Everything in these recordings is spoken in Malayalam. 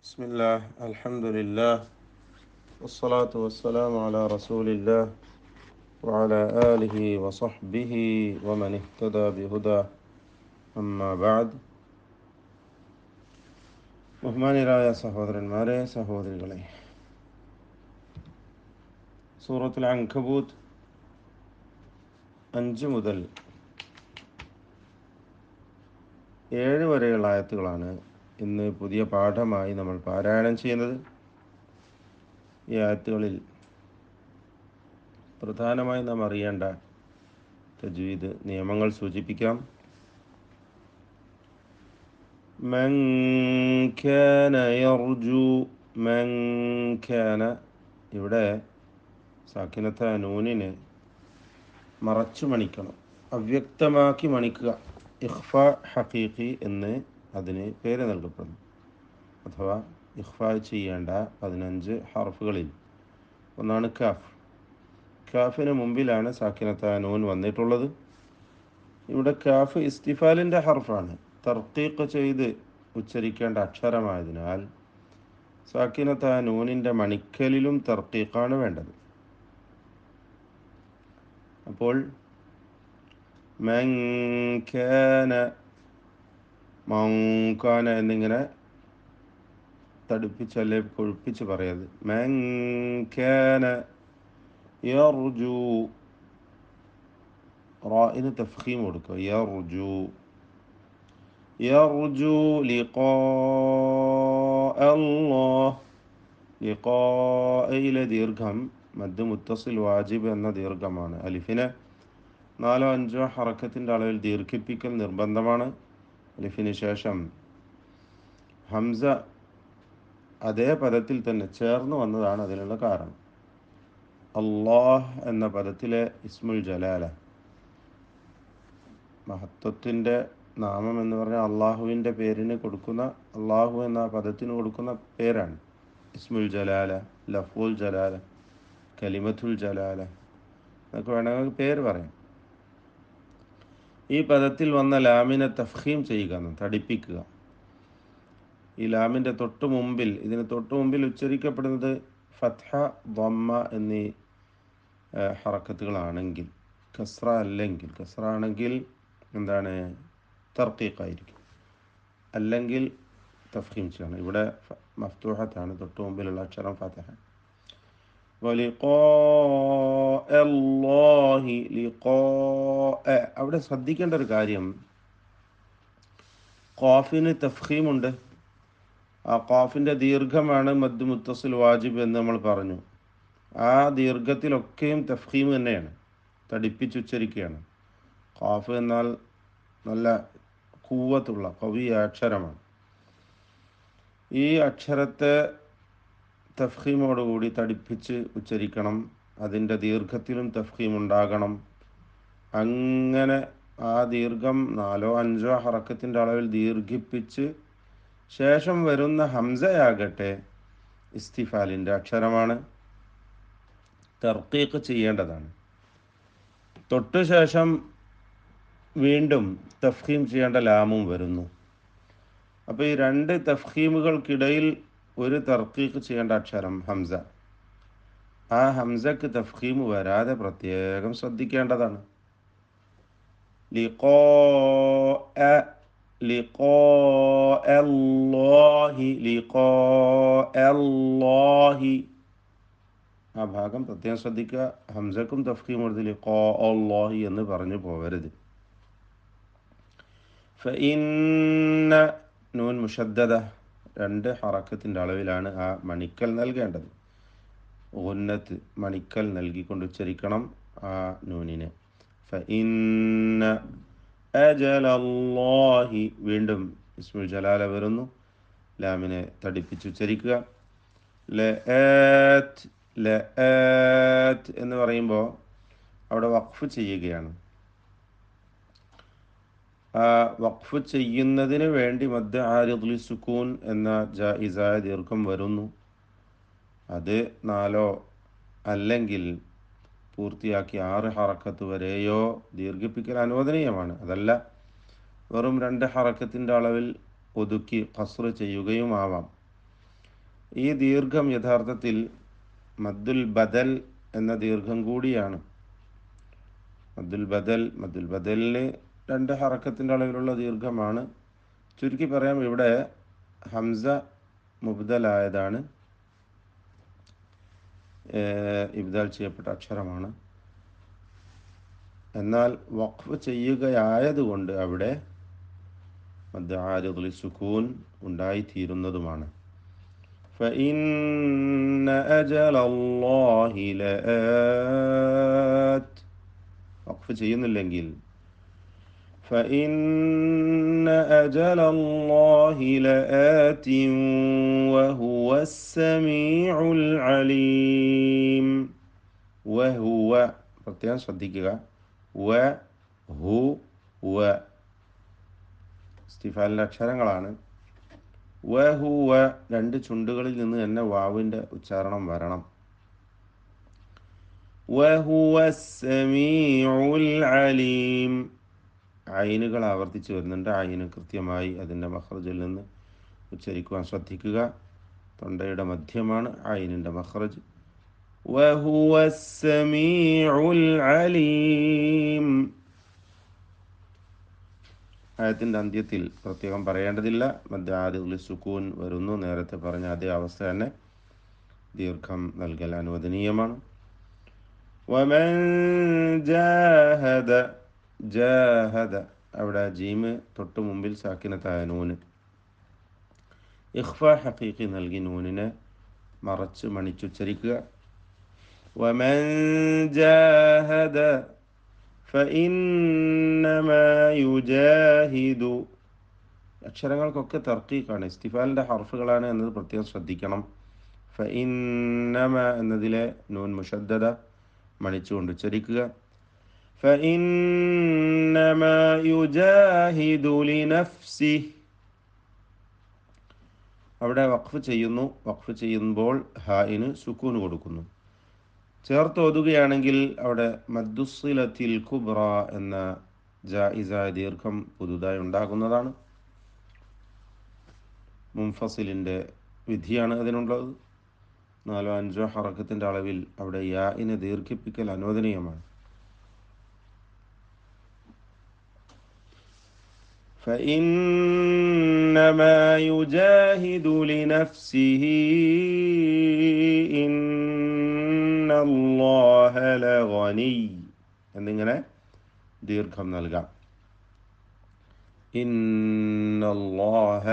بسم الله الحمد لله والصلاة والسلام على رسول الله وعلى آله وصحبه ومن اهتدى بهداه أما بعد ബഹുമാനിയരായ സഹോദരന്മാരെ സഹോദരികളെ, സൂറത്തുൽ അൻകബൂത്ത് 5 മുതൽ 7 വരെയുള്ള ആയത്തുകളാണ് ഇന്ന് പുതിയ പാഠമായി നമ്മൾ പാരായണം ചെയ്യുന്നത്. ഈ ആയത്തുകളിൽ പ്രധാനമായി നാം അറിയേണ്ട തജ്വീദ് നിയമങ്ങൾ സൂചിപ്പിക്കാം. മൻ കാന യർജു, മൻ കാന, ഇവിടെ സാക്കിനത്ത നൂനിനെ മറച്ചു മണിക്കണം, അവ്യക്തമാക്കി മണിക്കുക. ഇഖ്ഫ ഹഖീഖി എന്ന് അതിന് പേര് നൽകപ്പെടുന്നു. അഥവാ ഇഖ്ഫ ചെയ്യേണ്ട 15 ഹർഫുകളിൽ ഒന്നാണ് കാഫ്. കാഫിന് മുമ്പിലാണ് സാക്കിനത്ത നൂൻ വന്നിട്ടുള്ളത്. ഇവിടെ കാഫ് ഇസ്തിഫാലിൻ്റെ ഹർഫാണ്, തർക്കീഖ് ചെയ്ത് ഉച്ചരിക്കേണ്ട അക്ഷരമായതിനാൽ സാക്കിനത്ത നൂനിൻ്റെ മണിക്കലിലും തർക്കീഖാണ് വേണ്ടത്. അപ്പോൾ മൻ കാന, മൗകാന എന്നിങ്ങനെ തടുപ്പിച്ചല്ലേ കൊഴുപ്പിച്ച് പറയത്. മൻ കാന യർജു, റാഇന് തഫ്ഖീം കൊടുക്കുക. യർജു, യർജു ലിഖാ അല്ലാഹ്. ലിഖായിലെ ദീർഘം മദ് മുത്തസിൽ വാജിബ് എന്ന ദീർഘമാണ്. അലിഫിനെ 4-5 ഹറക്കത്തിൻ്റെ അളവിൽ ദീർഘിപ്പിക്കൽ നിർബന്ധമാണ്. അലിഫിന് ശേഷം ഹംസ അതേ പദത്തിൽ തന്നെ ചേർന്ന് വന്നതാണ് അതിനുള്ള കാരണം. അല്ലാഹ് എന്ന പദത്തിലെ ഇസ്മുൽ ജലാല, മഹത്വത്തിൻ്റെ നാമം എന്ന് പറഞ്ഞാൽ അള്ളാഹുവിൻ്റെ പേരിന് കൊടുക്കുന്ന, അള്ളാഹു എന്ന പദത്തിന് കൊടുക്കുന്ന പേരാണ് ഇസ്മുൽ ജലാല, ലഫ്ലുൽ ജലാല, കലിമത്തുൽ ജലാല എന്നൊക്കെ വേണമെങ്കിൽ പേര് പറയാം. ഈ പദത്തിൽ വന്ന ലാമിനെ തഫ്ഖീം ചെയ്യുക, തടിപ്പിക്കുക. ഈ ലാമിൻ്റെ തൊട്ട് മുമ്പിൽ, ഇതിന് തൊട്ട് മുമ്പിൽ ഉച്ചരിക്കപ്പെടുന്നത് ഫത്ഹ, ദമ്മ എന്നീ ഹറക്കത്തുകളാണെങ്കിൽ, കസ്ര അല്ലെങ്കിൽ, കസ്ര ആണെങ്കിൽ എന്താണ്, തർക്കീഖായിരിക്കും, അല്ലെങ്കിൽ തഫ്ഖീം ചെയ്യണം. ഇവിടെ മഫ്തൂഹത്താണ്, തൊട്ട് മുമ്പിലുള്ള അക്ഷരം ഫത്ഹ. അവിടെ ശ്രദ്ധിക്കേണ്ട ഒരു കാര്യം, ഖാഫിന് തഫ്ഖീമുണ്ട്. ആ ഖാഫിൻ്റെ ദീർഘമാണ് മദ് മുത്തസിൽ വാജിബ് എന്ന് നമ്മൾ പറഞ്ഞു. ആ ദീർഘത്തിലൊക്കെയും തഫ്ഖീം തന്നെയാണ്, തടിപ്പിച്ചുച്ചരിക്കുകയാണ്. ഖാഫ് എന്നാൽ നല്ല കൂവത്തുള്ള കവിയ അക്ഷരമാണ്. ഈ അക്ഷരത്തെ തഫ്ഖീമോടുകൂടി തടിപ്പിച്ച് ഉച്ചരിക്കണം. അതിൻ്റെ ദീർഘത്തിലും തഫ്ഖീം ഉണ്ടാകണം. അങ്ങനെ ആ ദീർഘം 4-5 ഹറക്കത്തിൻ്റെ അളവിൽ ദീർഘിപ്പിച്ച് ശേഷം വരുന്ന ഹംസയാകട്ടെ ഇസ്തിഫാലിൻ്റെ അക്ഷരമാണ്, തർക്കീഖ് ചെയ്യേണ്ടതാണ്. തൊട്ടു ശേഷം വീണ്ടും തഫ്ഖീം ചെയ്യേണ്ട ലാമും വരുന്നു. അപ്പോൾ ഈ 2 തഫ്ഖീമുകൾക്കിടയിൽ ഒരു തർക്കീഖ് ചെയ്യേണ്ട അക്ഷരം ഹംസ. ആ ഹംസക്ക് തഫ്ഖീം വരാതെ പ്രത്യേകം ശ്രദ്ധിക്കേണ്ടതാണ്. ലിഖാഅ, ലിഖാഅല്ലാഹി, ലിഖാഅല്ലാഹി, ആ ഭാഗം പ്രത്യേകം ശ്രദ്ധിക്കുക. ഹംസക്കും തഫ്ഖീം കൊടുത്ത് ലിഖാഅല്ലാഹി എന്ന് പറഞ്ഞു പോവരുത്. ഫഇന്ന, നൂൻ മുഷദ്ദദ, 2 ഹറക്കത്തിൻ്റെ അളവിലാണ് ആ മണിക്കൽ നൽകേണ്ടത്. ഗുന്നത്ത്, മണിക്കൽ നൽകിക്കൊണ്ട് ഉച്ചരിക്കണം ആ നൂനിനെ. ഫഇന്ന അജലല്ലാഹി, വീണ്ടും ഇസ്മുൽ ജലാല വരുന്നു. ലാമിനെ തടിപ്പിച്ചുച്ചരിക്കുക. ലആത്ത്, ലആത്ത് എന്ന് പറയുമ്പോൾ അവിടെ വഖഫ് ചെയ്യുകയാണ്. ആ വഖഫ് ചെയ്യുന്നതിന് വേണ്ടി മദ് ആരിദുൽ സുക്കൂൻ എന്ന ജായിസായ ദീർഘം വരുന്നു. അത് 4 അല്ലെങ്കിൽ പൂർത്തിയാക്കി 6 ഹറക്കത്ത് വരെയോ ദീർഘിപ്പിക്കൽ അനുവദനീയമാണ്. അതല്ല വെറും 2 ഹറക്കത്തിൻ്റെ അളവിൽ ഒതുക്കി ഖസ്ർ ചെയ്യുകയും ആവാം. ഈ ദീർഘം യഥാർത്ഥത്തിൽ മദ്ദുൽ ബദൽ എന്ന ദീർഘം കൂടിയാണ്. മദ്ദുൽ ബദലിന് 2 ഹറക്കത്തിൻ്റെ അളവിലുള്ള ദീർഘമാണ്. ചുരുക്കി പറയാം, ഇവിടെ ഹംസ മുബ്ദലായതാണ്, ഇബ്ദാൽ ചെയ്യപ്പെട്ട അക്ഷരമാണ്. എന്നാൽ വഖഫ് ചെയ്യുകയായതുകൊണ്ട് അവിടെ മദ് ആരിദ് ലിസുകൂൻ ഉണ്ടായിത്തീരുന്നതുമാണ്. فإن أجل الله لآت. വഖഫ് ചെയ്യുന്നില്ലെങ്കിൽ فإن أجل الله لآت وهو السميع العليم. وهو പ്രത്യേകം ശ്രദ്ധിക്കുക, വഹുവ ഇസ്തിഫാലിൻ്റെ അക്ഷരങ്ങളാണ്. വഹുവ 2 ചുണ്ടുകളിൽ നിന്ന് തന്നെ വാവിൻ്റെ ഉച്ചാരണം വരണം. വഹുവ സമീഉൽ അലീം. ഐനുകൾ ആവർത്തിച്ച് വരുന്നുണ്ട്. ഐന് കൃത്യമായി അതിൻ്റെ മഖ്റജിൽ നിന്ന് ഉച്ചരിക്കുവാൻ ശ്രദ്ധിക്കുക. തൊണ്ടയുടെ മധ്യമാണ് ഐനിൻ്റെ മഖ്റജ്. വഹുവ സമീഉൽ അലീം. ആയത്തിൻ്റെ അന്ത്യത്തിൽ പ്രത്യേകം പറയേണ്ടതില്ല, മദ് ആരിദ് ലിസുകൂൻ വരുന്നു. നേരത്തെ പറഞ്ഞ അതേ അവസ്ഥ തന്നെ, ദീർഘം നൽകൽ അനുവദനീയമാണ്. വമൻ ജാഹദ. ജാഹദ അവിടെ ജീമ് തൊട്ട് മുമ്പിൽ സാക്കിനത്തായ നൂന്. ഇഖ്ഫ ഹഖീഖി നൽകി നൂനിനെ മറച്ച് മണിച്ചുച്ചരിക്കുക. വമൻ ജാഹദ ഫഇന്നമാ യുജാഹിദു. അക്ഷരങ്ങൾക്കൊക്കെ തർക്കീഖാണ്, ഇസ്തിഫാലിൻ്റെ ഹർഫുകളാണ് എന്നത് പ്രത്യേകം ശ്രദ്ധിക്കണം. ഫഇന്നമ എന്നതിലെ നൂൻ മുഷദ്ദദ മണിച്ചുകൊണ്ട് ഉച്ചരിക്കുക. ഫഇന്നമാ യുജാഹിദു ലിനഫ്സിഹി. അവിടെ വഖഫ് ചെയ്യുന്നു. വഖഫ് ചെയ്യുമ്പോൾ ഹായിന് സുക്കൂൻ കൊടുക്കുന്നു. ചേർത്ത് ഓതുകയാണെങ്കിൽ അവിടെ മദ്ദുസ്സിലത്തിൽ കുബ്ര എന്ന ജായിസായ ദീർഘം പുതുതായി ഉണ്ടാകുന്നതാണ്. മുൻഫസിലിൻ്റെ വിധിയാണ് അതിനുള്ളത്. 4-5 ഹറക്കത്തിൻ്റെ അളവിൽ അവിടെ യാഇനെ ദീർഘിപ്പിക്കൽ അനുവദനീയമാണ്. فإنما يجاهد لنفسه إن الله لغني എന്നിങ്ങനെ ദീർഘം നൽകാം. ഇന്നല്ലാഹ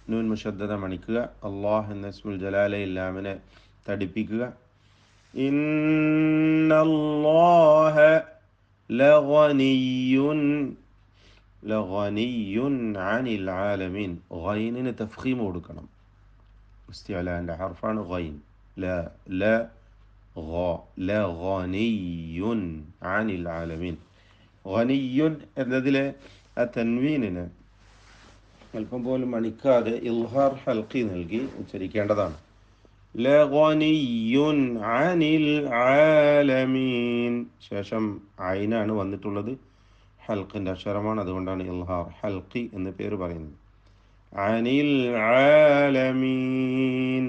നൂൻ മുഷദ്ദദ മണിക്കുക. അല്ലാഹ് എന്ന ഇസ്മുൽ ജലാലയിൽ ലാമിനെ തടിപ്പിക്കുക. ഇന്നല്ലാഹ ലഗനിയ്യുൻ. ലഗനിയ്യുൻ അനിൽ ആലമീൻ. ഗൈനിന് തഫ്ഖീം കൊടുക്കണം. ഇസ്തിഅലാന്റെ ഹർഫാണ് ഗൈൻ. ലഗനിയ്യുൻ അനിൽ ആലമീൻ. ഗനിയ്യുൻ എന്നതിലെ ആ തൻവീനിന് അല്പം പോലും മണിക്കാതെ ഇൽഹാർ ഹൽഖി നൽകി ഉച്ചരിക്കേണ്ടതാണ്. ലഗനിയ്യുൻ അനിൽ ആലമീൻ. ശേഷം ഐനാണ് വന്നിട്ടുള്ളത്, ഹൽഖിൻ്റെ അക്ഷരമാണ്. അതുകൊണ്ടാണ് ഇൽഹാർ ഹൽഖി എന്ന് പേര് പറയുന്നത്. അനിൽ ആലമീൻ.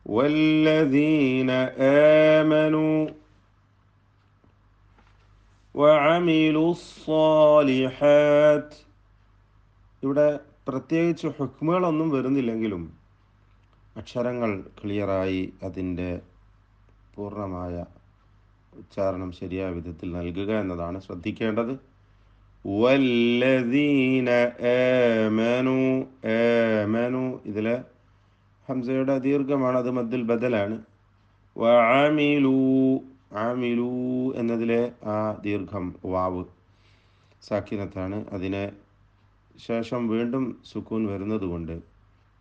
വല്ലദീന ആമനൂ വഅമിലുസ്സാലിഹാത്ത്. ഇവിടെ പ്രത്യേകിച്ച് ഹുക്മുകളൊന്നും വരുന്നില്ലെങ്കിലും അക്ഷരങ്ങൾ ക്ലിയറായി അതിൻ്റെ പൂർണ്ണമായ ഉച്ചാരണം ശരിയായ വിധത്തിൽ നൽകുക എന്നതാണ് ശ്രദ്ധിക്കേണ്ടത്. വല്ലദീന ആമനു. ആമനു ഇതിലെ ഹംസയുടെ ദീർഘമാണ്, അത് മദ്ദുൽ ബദലാണ്. വഅമിലു. ആമിലു എന്നതിലെ ആ ദീർഘം വാവ് സാക്കിനത്താണ്. അതിനെ ശേഷം വീണ്ടും സുക്കൂൻ വരുന്നത് കൊണ്ട്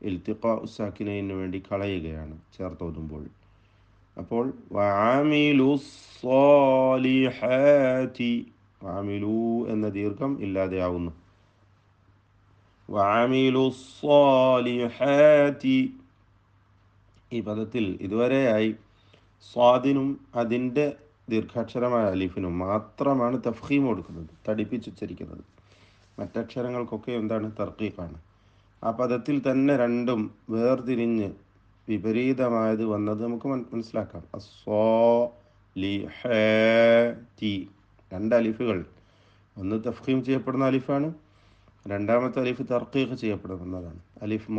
ഇൽത്തിഖാ സാക്കിനയിന് വേണ്ടി കളയുകയാണ് ചേർത്തോതുമ്പോൾ. അപ്പോൾ വഅമിലുസ്സാലിഹാത്തി. വഅമിലു എന്ന ദീർഘം ഇല്ലാതെയാവുന്നു. വഅമിലുസ്സാലിഹാത്തി. ഈ പദത്തിൽ ഇതുവരെയായി സ്വാദിനും അതിൻ്റെ ദീർഘാക്ഷരമായ അലിഫിനും മാത്രമാണ് തഫ്ഖീം കൊടുക്കുന്നത്, തടിപ്പിച്ചുച്ചരിക്കുന്നത്. മറ്റക്ഷരങ്ങൾക്കൊക്കെ എന്താണ്? തർക്കീഖാണ്. ആ പദത്തിൽ തന്നെ രണ്ടും വേർതിരിഞ്ഞ് വിപരീതമായത് വന്നത് നമുക്ക് മനസ്സിലാക്കാം. അസ്സോ ലി ഹേ തി, രണ്ട് അലിഫുകൾ. ഒന്ന് തഫ്ഖീം ചെയ്യപ്പെടുന്ന അലിഫാണ്, രണ്ടാമത്തെ അലിഫ് തർക്കീഖ് ചെയ്യപ്പെടുന്നതാണ്. അലിഫ്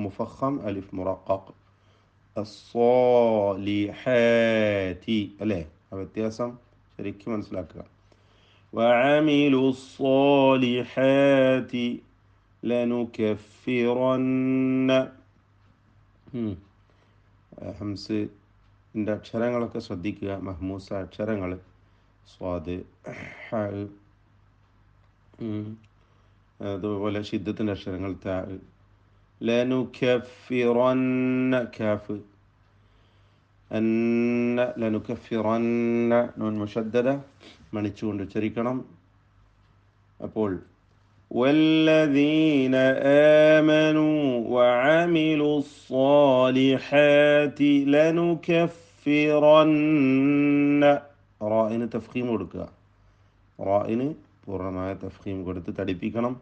മുഫഖം, അലിഫ് മുറഖഖ്. അസ്സോലിഹാത്തി അല്ലേ? ആ വ്യത്യാസം ശരിക്കും മനസ്സിലാക്കുക. വഅമിലു സ്സോലിഹാത്തി ലനുകഫിറന്ന. ഹംസിൻ്റെ അക്ഷരങ്ങളൊക്കെ ശ്രദ്ധിക്കുക. മഹ്മൂസ അക്ഷരങ്ങൾ സ്വാദ്, ഹ, അതുപോലെ ഷിദ്ദത്തിൻ്റെ അക്ഷരങ്ങൾ താ. ലനുകഫിറന്ന കാഫ്, അന്ന ലനുകഫിറന്ന നൂൻ മുഷദ്ദദ മണിച്ചുകൊണ്ട് ഉച്ചരിക്കണം. അപ്പോൾ വല്ലദീന ആമനൂ വഅമിലു സ്സാലിഹാതി ലനുകഫിറന്ന. റാഇന് തഫ്ഖീം കൊടുക്കുക. റാഇന് പൂർണ്ണമായ തഫ്ഖീം കൊടുത്ത് തടിപ്പിക്കണം.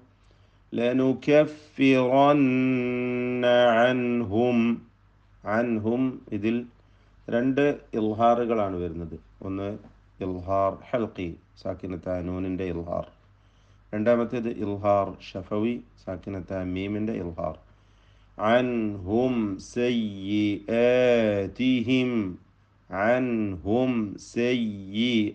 ലനുകഫിറന്ന അൻഹും. അൻഹും ഇതിൽ രണ്ട് ഇൽഹാറുകളാണ് വരുന്നത്. ഒന്ന് ഇൽഹാർ ഹൽഖി, സാക്കിനത്ത നൂനിൻ്റെ ഇൽഹാർ. രണ്ടാമത്തേത് ഇൽഹാർ ഷഫവി, സാക്കിനത്ത മീമിൻ്റെ ഇൽഹാർ. അൻഹും സയ്യിആതിഹിം, അൻഹും സയ്യിആതിഹിം.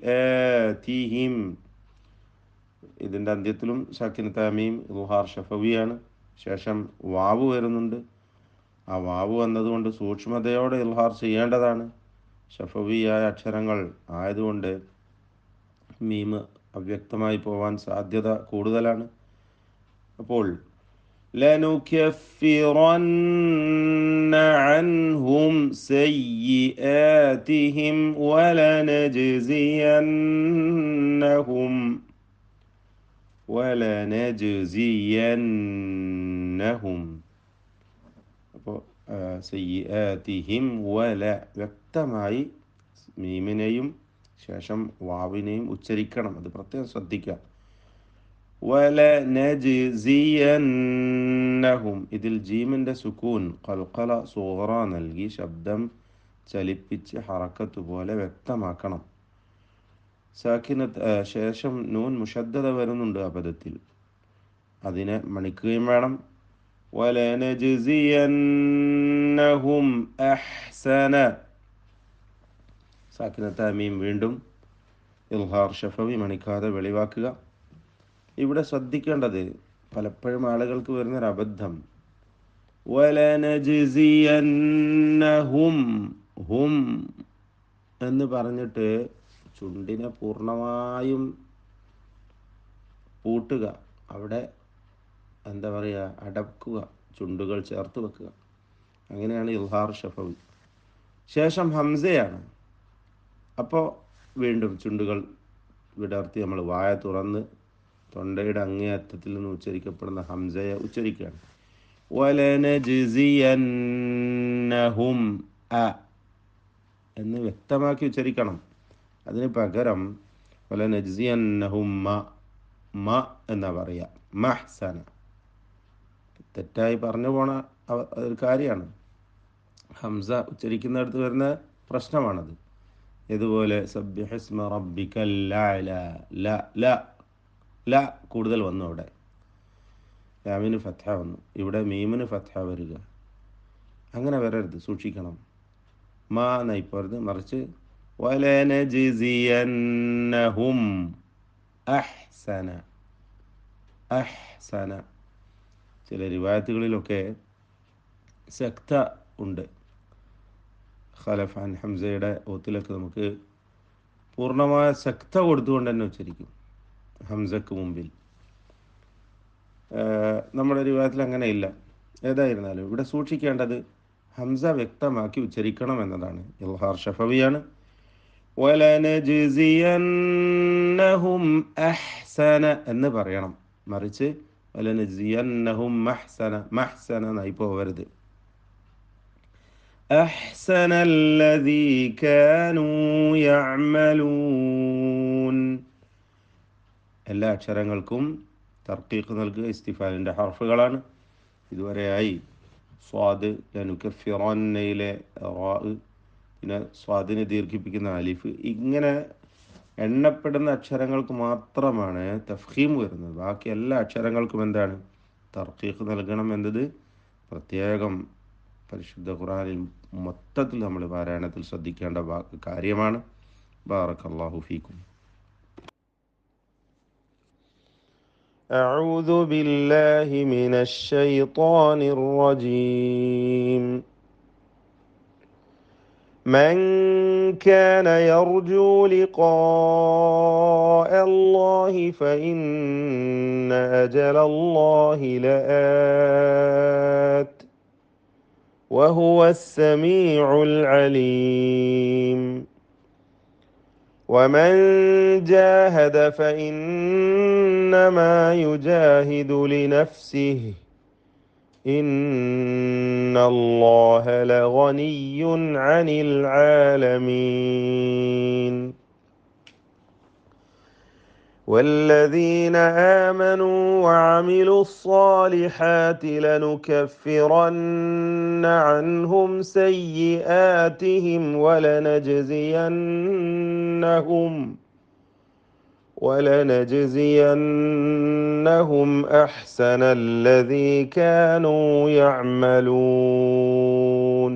ഇതിൻ്റെ അന്ത്യത്തിലും സാക്കിനത്ത മീം ഇൽഹാർ ഷഫവിയാണ്. ശേഷം വാവ് വരുന്നുണ്ട്. ആ വാവ് വന്നതുകൊണ്ട് സൂക്ഷ്മതയോടെ ഇൽഹാർ ചെയ്യേണ്ടതാണ്. ഷഫവിയായ അക്ഷരങ്ങൾ ആയതുകൊണ്ട് മീമ് അവ്യക്തമായി പോവാൻ സാധ്യത കൂടുതലാണ്. അപ്പോൾ ലനുകഫിറന്ന അൻഹും സയ്യിആതിഹിം വലനജ്സിയന്നഹും വലനജ്സിയന്നഹും. അപ്പോൾ സയ്യിആതിഹിം വല വ്യക്തമായി മീമിനെയും ശേഷം വാവിനെയും ഉച്ചരിക്കണം. അത് പ്രത്യേകം ശ്രദ്ധിക്കുക. വലനജ്സിയന്നഹും ഇതിൽ ജീമിൻ്റെ സുക്കൂൻ ഖൽഖല സുഗ്റ നൽകി ശബ്ദം ചലിപ്പിച്ച് ഹറക്കത്ത് പോലെ വ്യക്തമാക്കണം. സാക്കിനത്ത് ശേഷം നൂൻ മുഷദ്ദദ വരുന്നുണ്ട് ആ പദത്തിൽ, അതിനെ മണിക്കുകയും വേണം. വലനജ്സിയന്നഹും അഹ്സന. സാക്കിനത്ത മീം വീണ്ടും ഇൽഹാർ ഷഫവി മണിക്കാതെ വെളിവാക്കുക. ഇവിടെ ശ്രദ്ധിക്കേണ്ടത് പലപ്പോഴും ആളുകൾക്ക് വരുന്നൊരു അബദ്ധം, വലനജ്സിയന്നഹും ഹും എന്ന് പറഞ്ഞിട്ട് ചുണ്ടിനെ പൂർണ്ണമായും പൂട്ടുക, അവിടെ എന്താ പറയുക, അടക്കുക, ചുണ്ടുകൾ ചേർത്ത് വെക്കുക. അങ്ങനെയാണ് ഇൽഹാർ ഷഫവി. ശേഷം ഹംസയാണ്. അപ്പോൾ വീണ്ടും ചുണ്ടുകൾ വിടർത്തി നമ്മൾ വായ തുറന്ന് തൊണ്ടയുടെ അങ്ങേയറ്റത്തിൽ നിന്ന് ഉച്ചരിക്കപ്പെടുന്ന ഹംസയെ ഉച്ചരിക്കുകയാണ്. വലനജ്സിയന്നഹും അ എന്ന് വ്യക്തമാക്കി ഉച്ചരിക്കണം. അതിന് പകരം വലനജ്സിയന്നഹും മ എന്നാ പറയുക, മഹ്സന. തെറ്റായി പറഞ്ഞു പോണ ഒരു കാര്യമാണ്. ഹംസ ഉച്ചരിക്കുന്നിടത്ത് വരുന്ന പ്രശ്നമാണത്. ഇതുപോലെ സബ്ബിഹിസ്മ റബ്ബിക്കൽ അഅല, ല ല ല കൂടുതൽ വന്നു. അവിടെ ലാമിന് ഫത്ഹ വന്നു, ഇവിടെ മീമിന് ഫത്ഹ വരിക. അങ്ങനെ വരരുത്, സൂക്ഷിക്കണം. മാ എന്നായി പോരുത്, മറിച്ച് വലനജ്സിയന്നഹും അഹ്സന അഹ്സന. ചില റിവായത്തുകളിലൊക്കെ സക്ത ഉണ്ട്. ഖലഫ് അൻ ഹംസയുടെ ഓത്തിലൊക്കെ നമുക്ക് പൂർണ്ണമായ സക്ത കൊടുത്തുകൊണ്ട് തന്നെ ഉച്ചരിക്കും ഹംസക്ക് മുമ്പിൽ. നമ്മുടെ റിവായത്തിൽ അങ്ങനെയില്ല. ഏതായിരുന്നാലും ഇവിടെ സൂക്ഷിക്കേണ്ടത് ഹംസ വ്യക്തമാക്കി ഉച്ചരിക്കണം എന്നതാണ്. ഇൽഹാർ ഷഫവിയാണ്. വലനജ്സിയന്നഹും അഹ്സന എന്ന് പറയണം, മറിച്ച് വലനജ്സിയന്നഹും മഹ്സന മഹ്സന എന്നായി പോവരുത്. അഹ്സനല്ലദീ കാനൂ യഅമലൂൻ. എല്ലാ അക്ഷരങ്ങൾക്കും തർക്കീഖ് നൽകുക ഇസ്തിഫാലിൻ്റെ ഹർഫുകളാണ്. ഇതുവരെയായി സ്വാദ്, ലനുകഫിറന്നയിലെ റാ, പിന്നെ സ്വാദിനെ ദീർഘിപ്പിക്കുന്ന അലിഫ്, ഇങ്ങനെ എണ്ണപ്പെടുന്ന അക്ഷരങ്ങൾക്ക് മാത്രമാണ് തഫ്ഖീം വരുന്നത്. ബാക്കി എല്ലാ അക്ഷരങ്ങൾക്കും എന്താണ് തർക്കീഖ് നൽകണം എന്നത് പ്രത്യേകം പരിശുദ്ധ ഖുർആനിൽ മൊത്തത്തിൽ നമ്മൾ പാരായണത്തിൽ ശ്രദ്ധിക്കേണ്ട കാര്യമാണ്. ബാറക്കല്ലാഹു ഫീക്കും. أعوذ بالله من الشيطان الرجيم. من كان يرجو لقاء الله فإن أجل الله لآت وهو السميع العليم. ومن جاهد فإنما يجاهد لنفسه إن الله لغني عن العالمين. والذين آمنوا وعملوا الصالحات لنكفرن عنهم سيئاتهم ولنجزينهم أحسن الذي كانوا يعملون.